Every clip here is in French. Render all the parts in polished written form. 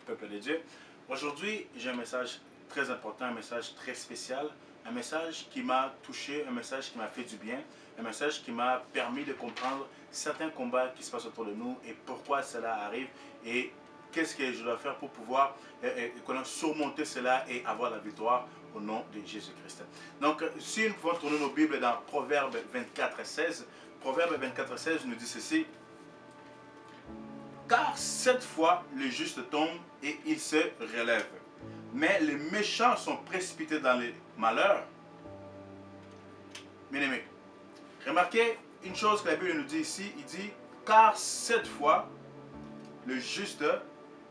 peuple de Dieu. Aujourd'hui, j'ai un message très important, un message très spécial, un message qui m'a touché, un message qui m'a fait du bien, un message qui m'a permis de comprendre certains combats qui se passent autour de nous et pourquoi cela arrive et qu'est-ce que je dois faire pour pouvoir surmonter cela et avoir la victoire au nom de Jésus-Christ. Donc, si nous pouvons tourner nos Bibles dans Proverbes 24:16, Proverbes 24:16 nous dit ceci: car 7 fois le juste tombe et il se relève, mais les méchants sont précipités dans les malheurs. Bien aimé, remarquez une chose que la Bible nous dit ici, il dit car 7 fois le juste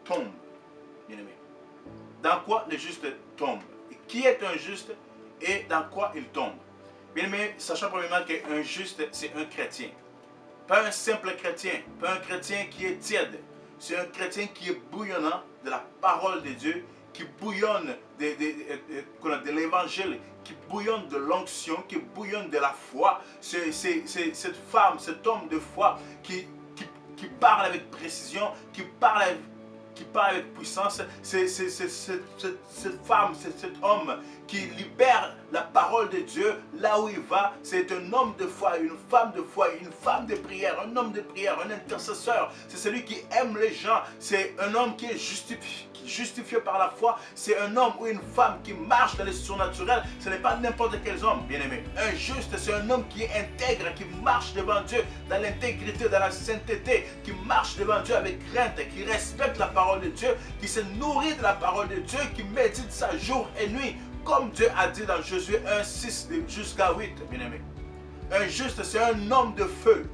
tombe. Bien aimé, dans quoi le juste tombe? Et qui est un juste et dans quoi il tombe? Bien aimé, sachant premièrement qu'un juste c'est un chrétien. Pas un simple chrétien, pas un chrétien qui est tiède. C'est un chrétien qui est bouillonnant de la parole de Dieu, qui bouillonne de l'évangile, qui bouillonne de l'onction, qui bouillonne de la foi. C'est cette femme, cet homme de foi qui parle avec précision, qui parle avec puissance. C'est cette femme, c'est cet homme qui libère la parole de Dieu là où il va. C'est un homme de foi, une femme de prière, un homme de prière, un intercesseur. C'est celui qui aime les gens. C'est un homme qui est justifié par la foi. C'est un homme ou une femme qui marche dans les surnaturels. Ce n'est pas n'importe quel homme, bien aimé. Un juste, c'est un homme qui est intègre, qui marche devant Dieu dans l'intégrité, dans la sainteté, qui marche devant Dieu avec crainte, qui respecte la parole de Dieu, qui se nourrit de la parole de Dieu, qui médite ça jour et nuit, comme Dieu a dit dans Josué 1:6 jusqu'à 8, bien aimé. Un juste, c'est un homme de feu.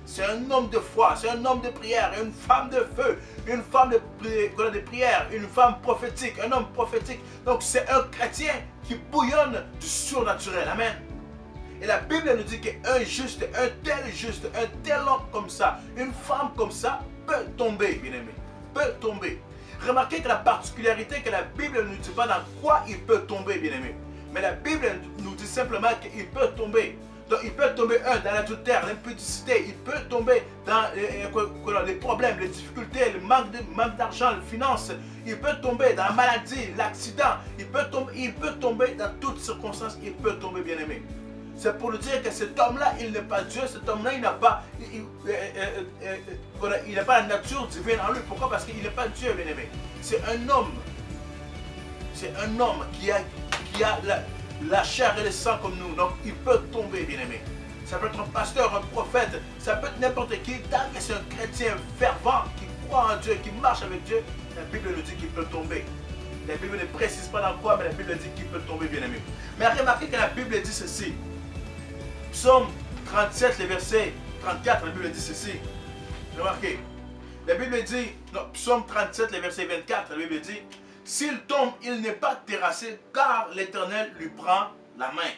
C'est un homme de foi, c'est un homme de prière, une femme de feu, une femme de prière, une femme prophétique, un homme prophétique. Donc c'est un chrétien qui bouillonne du surnaturel. Amen. Et la Bible nous dit qu'un juste, un tel homme comme ça, une femme comme ça peut tomber, bien aimé, peut tomber. Remarquez que la particularité que la Bible ne nous dit pas dans quoi il peut tomber, bien aimé. Mais la Bible nous dit simplement qu'il peut tomber. Donc il peut tomber, dans l'adultère, l'impudicité, il peut tomber dans les problèmes, les difficultés, le manque d'argent, les finances, il peut tomber dans la maladie, l'accident, il peut tomber dans toutes circonstances, il peut tomber, bien aimé. C'est pour nous dire que cet homme-là, il n'est pas Dieu, cet homme-là, il n'a pas la nature divine en lui. Pourquoi? Parce qu'il n'est pas Dieu, bien aimé. C'est un homme qui a la chair et le sang comme nous, donc il peut tomber, bien aimé. Ça peut être un pasteur, un prophète, ça peut être n'importe qui, tant que c'est un chrétien fervent, qui croit en Dieu, qui marche avec Dieu, la Bible nous dit qu'il peut tomber. La Bible ne précise pas dans quoi, mais la Bible dit qu'il peut tomber, bien aimé. Mais remarquez que la Bible dit ceci. Psaume 37, le verset 34, la Bible dit ceci. Remarquez. La Bible dit, non, Psaume 37, le verset 24, la Bible dit, s'il tombe, il n'est pas terrassé, car l'Éternel lui prend la main.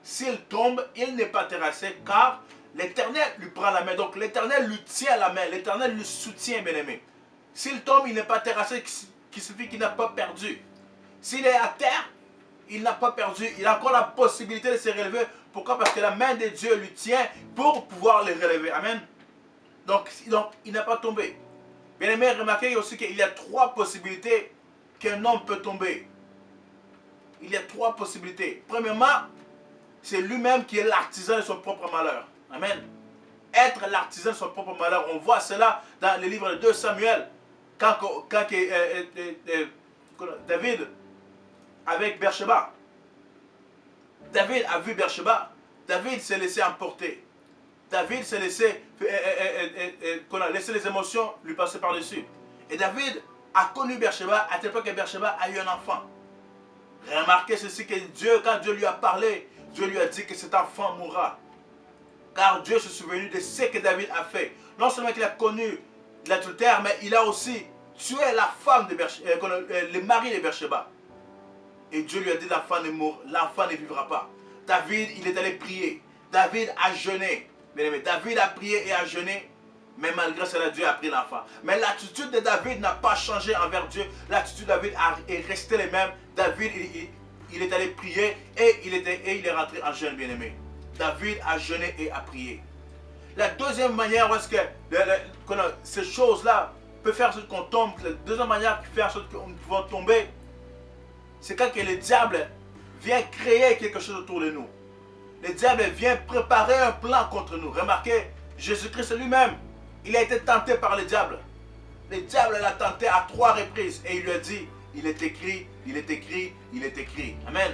S'il tombe, il n'est pas terrassé, car l'Éternel lui prend la main. Donc l'Éternel lui tient la main, l'Éternel lui soutient, bien aimé. S'il tombe, il n'est pas terrassé, qui signifie qu'il n'a pas perdu. S'il est à terre, il n'a pas perdu. Il a encore la possibilité de se relever. Pourquoi? Parce que la main de Dieu lui tient pour pouvoir le relever. Amen. Donc il n'a pas tombé. Bien aimé, remarquez aussi qu'il y a 3 possibilités qu'un homme peut tomber. Il y a 3 possibilités. Premièrement, c'est lui-même qui est l'artisan de son propre malheur. Amen. Être l'artisan de son propre malheur. On voit cela dans le livre de 2 Samuel. Quand David avec Bersheba. David a vu Bersheba. David s'est laissé emporter. David s'est laissé les émotions lui passer par-dessus. Et David a connu Bersheba à tel point que Bersheba a eu un enfant. Remarquez ceci que Dieu, quand Dieu lui a parlé, Dieu lui a dit que cet enfant mourra. Car Dieu se souvenu de ce que David a fait. Non seulement qu'il a connu l'adultère, mais il a aussi tué la femme de le mari de Bersheba. Et Dieu lui a dit l'enfant ne vivra pas. David, il est allé prier. David a jeûné. David a prié et a jeûné. Mais malgré cela, Dieu a pris l'enfant. Mais l'attitude de David n'a pas changé envers Dieu. L'attitude de David est restée la même. David, il est allé prier et il est rentré en jeûne, bien-aimé. David a jeûné et a prié. La deuxième manière où est-ce que ces choses-là peut faire en sorte qu'on tombe, la deuxième manière qui fait en sorte qu'on peut tomber, c'est quand que le diable vient créer quelque chose autour de nous. Le diable vient préparer un plan contre nous. Remarquez, Jésus-Christ lui-même, il a été tenté par le diable. Le diable l'a tenté à 3 reprises et il lui a dit, il est écrit, il est écrit, il est écrit. Amen.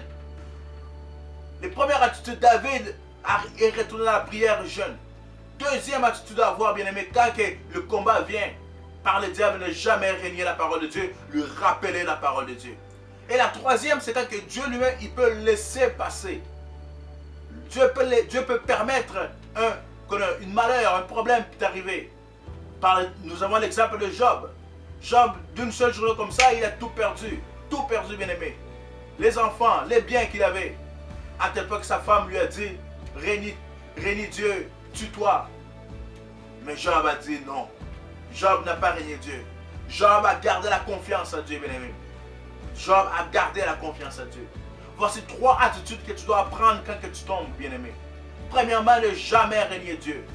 La première attitude, David est retourné dans la prière jeune. Deuxième attitude à avoir, bien aimé, quand le combat vient par le diable, ne jamais renier la parole de Dieu, lui rappeler la parole de Dieu. Et la troisième, c'est quand que Dieu lui-même, il peut laisser passer. Dieu peut permettre un malheur, un problème qui est arrivé. Nous avons l'exemple de Job. Job, d'une seule journée comme ça, il a tout perdu. Tout perdu, bien aimé. Les enfants, les biens qu'il avait. À tel point que sa femme lui a dit, renie Dieu, tue-toi. Mais Job a dit non. Job n'a pas régné Dieu. Job a gardé la confiance à Dieu, bien aimé. Job a gardé la confiance à Dieu. Voici 3 attitudes que tu dois apprendre quand tu tombes, bien aimé. Premièrement, ne jamais régner Dieu.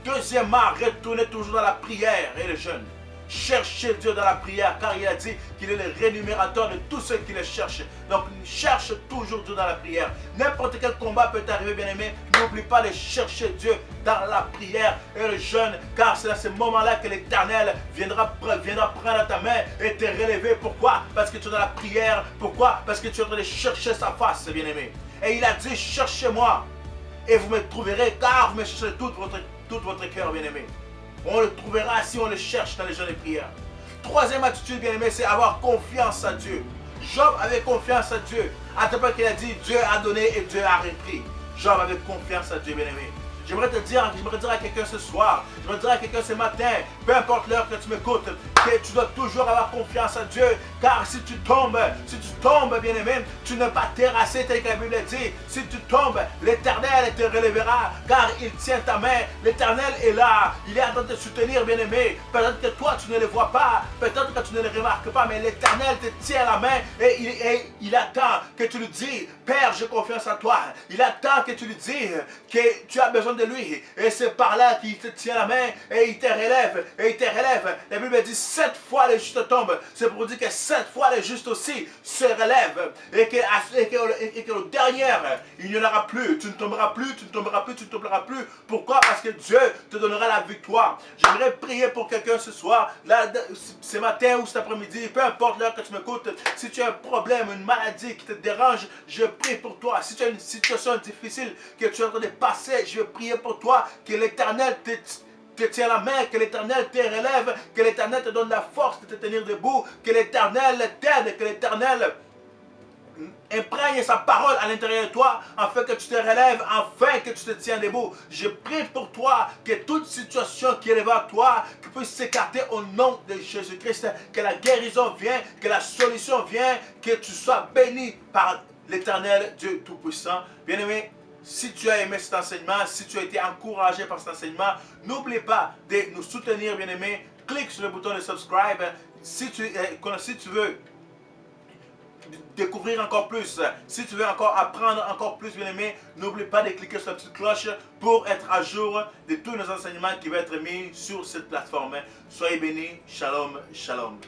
Deuxièmement, retourner toujours dans la prière et le jeûne. Cherchez Dieu dans la prière, car il a dit qu'il est le rémunérateur de tous ceux qui le cherchent. Donc, cherche toujours Dieu dans la prière. N'importe quel combat peut t'arriver, bien-aimé. N'oublie pas de chercher Dieu dans la prière et le jeûne, car c'est à ce moment-là que l'Éternel viendra prendre ta main et te relever. Pourquoi? Parce que tu es dans la prière. Pourquoi? Parce que tu es en train de chercher sa face, bien-aimé. Et il a dit, cherchez-moi et vous me trouverez, car vous me cherchez tout votre cœur, bien-aimé. On le trouvera si on le cherche dans les jeûnes et prières. Troisième attitude, bien-aimé, c'est avoir confiance à Dieu. Job avait confiance à Dieu. À tel point qu'il a dit, Dieu a donné et Dieu a repris. Job avait confiance à Dieu, bien-aimé. J'aimerais dire à quelqu'un ce soir, j'aimerais dire à quelqu'un ce matin, peu importe l'heure que tu m'écoutes, que tu dois toujours avoir confiance à Dieu, car si tu tombes, bien aimé, tu n'es pas terrassé tel que la Bible dit. Si tu tombes, l'Éternel te relèvera, car il tient ta main. L'Éternel est là, il est en train de te soutenir, bien aimé. Peut-être que toi tu ne le vois pas, peut-être que tu ne le remarques pas, mais l'Éternel te tient la main et il attend que tu lui dises, Père, j'ai confiance en toi. Il attend que tu lui dises que tu as besoin de lui, et c'est par là qu'il te tient la main et il te relève, La Bible dit 7 fois les justes tombent, c'est pour dire que 7 fois les justes aussi se relèvent, et que le dernier, il n'y en aura plus, tu ne tomberas plus. Pourquoi? Parce que Dieu te donnera la victoire. J'aimerais prier pour quelqu'un ce soir, là, ce matin ou cet après-midi, peu importe l'heure que tu m'écoutes. Si tu as un problème, une maladie qui te dérange, je prie pour toi. Si tu as une situation difficile que tu es en train de passer, je vais prier pour toi, que l'Éternel te tient la main, que l'Éternel te relève, que l'Éternel te donne la force de te tenir debout, que l'Éternel t'aide, que l'Éternel imprègne sa parole à l'intérieur de toi, afin que tu te relèves, afin que tu te tiens debout. Je prie pour toi que toute situation qui est devant toi, que puisse s'écarter au nom de Jésus-Christ, que la guérison vienne, que la solution vienne, que tu sois béni par l'Éternel Dieu Tout-Puissant. Bien-aimé, si tu as aimé cet enseignement, si tu as été encouragé par cet enseignement, n'oublie pas de nous soutenir, bien-aimé. Clique sur le bouton de subscribe. Si tu veux découvrir encore plus, si tu veux encore apprendre encore plus, bien-aimé, n'oublie pas de cliquer sur la petite cloche pour être à jour de tous nos enseignements qui vont être mis sur cette plateforme. Soyez bénis. Shalom, shalom.